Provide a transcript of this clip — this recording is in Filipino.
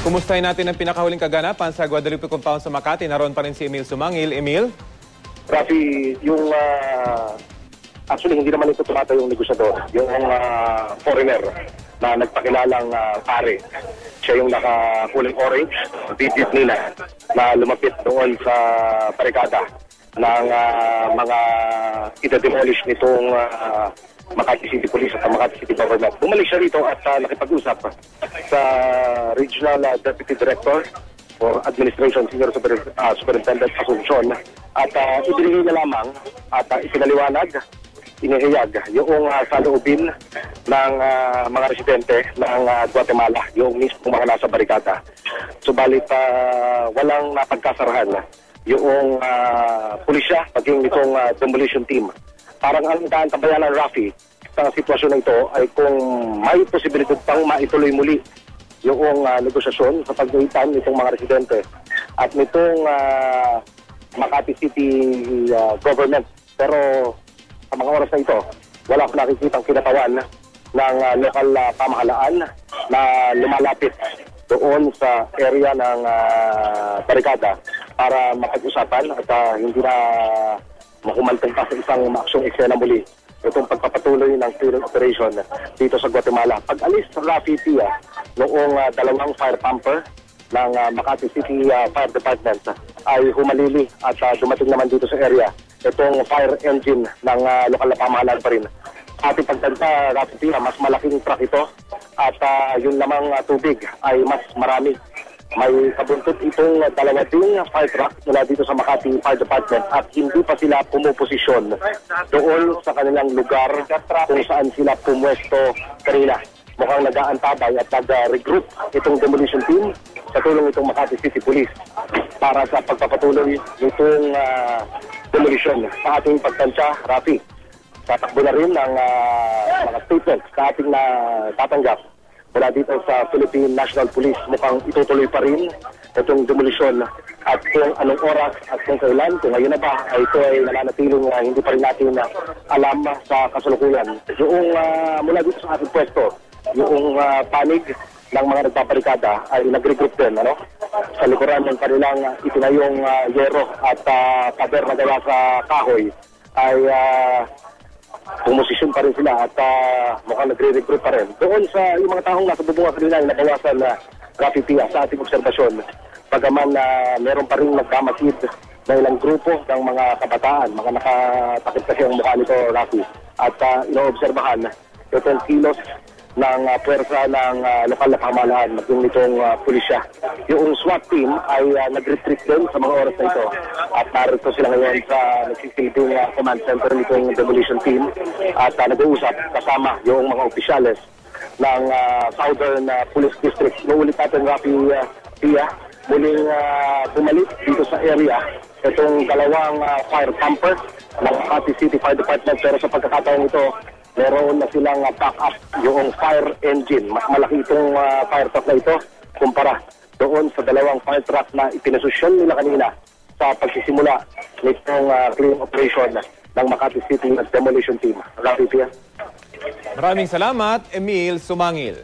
Kumustahin natin ang pinakahuling kaganapan sa Guadalupe Compound sa Makati. Naroon pa rin si Emil Sumangil. Emil? Rafi, yung actually hindi naman ito tumata yung negosyador. Yung foreigner na nagpakilalang pare. Siya yung nakakulay orange, digit nila, na lumapit doon sa barikada ng mga ita-demolish nitong Makati City Police at Makati City Government. Bumalik siya rito at nakipag-usap sa Regional Deputy Director for Administration, Senior Superintendent Asuncion, at ibinigay niya lamang at ipinaliwanag, inihayag yung saloobin ng mga residente ng Guatemala, yung mismo mga nasa barikada. Subalit walang napagkasarahan yung pulisya, paging itong demolition team. Parang ang taantabayan ng Rafi sa sitwasyon na ito ay kung may posibilidad pang maituloy muli yung negosasyon sa pagdahitan nitong mga residente at nitong Makati City Government. Pero sa mga oras na ito, wala akong nakikitang kinatawan ng lokal pamahalaan na lumalapit doon sa area ng barikada para mapag-usapan at hindi na makumantong pa sa isang maaksyong eksena muli itong pagpapatuloy ng clearing operation dito sa Guatemala. Pag-alis sa Rafi Pia noong dalawang fire pumper ng Makati City Fire Department ay humalili at dumating naman dito sa area itong fire engine ng lokal na pamahalaan pa rin. Ating pagtanta, Rafi Pia, mas malaking truck ito at yung lamang tubig ay mas marami. May kabuntot itong dalawa ding fire truck mula dito sa Makati Fire Department at hindi pa sila pumuposisyon doon sa kanilang lugar kung saan sila pumwesto kanina. Mukhang nag-aantabay at nag-regroup itong demolition team sa tulong itong Makati City Police para sa pagpapatuloy nitong demolition. Sa ating pagtansya, Rafi, tatakbo na rin ng mga statements na ating natatanggap mula dito sa Philippine National Police. Mukhang itutuloy pa rin itong demolition at kung anong oras at kung kailan, kung ngayon na ba, ay ito ay nananatiling hindi pa rin natin alam sa kasalukuyan. Yung mula dito sa ating pwesto, yung panig ng mga nagpaparikada ay nag-regroup din, sa likuran ng kanilang itinayong yero at pader na gawa sa kahoy ay pumosisyon pa rin sila at mukhang nagre-recruit pa rin. Doon sa yung mga taong nasa bubunga kanila ay nabawasan na Rafi Pia sa ating obserbasyon. Pagaman meron pa rin nagkamasid na ilang grupo ng mga kabataan, mga nakatakip kasi ang mukha nito, Rafi. At inoobserbahan itong kilos ng puwersa ng lokal na pamahalaan maging nitong pulisya. Yung SWAT team ay nag-retreat din sa mga oras na ito at narito sila ngayon sa nagsisilbing command center nitong demolition team at nag-uusap kasama yung mga opisyales ng Southern Police District. Naulit natin, Rafi Pia, muling bumalik dito sa area itong dalawang fire pumper ng Makati City Fire Department, pero sa pagkakataong ito meron na silang back-up yung fire engine. Mas malaki itong fire truck na ito kumpara doon sa dalawang fire truck na ipinasosyon nila kanina sa pagsisimula nitong clearing operation ng Makati City Demolition Team. Rafi Pia. Maraming salamat, Emil Sumangil.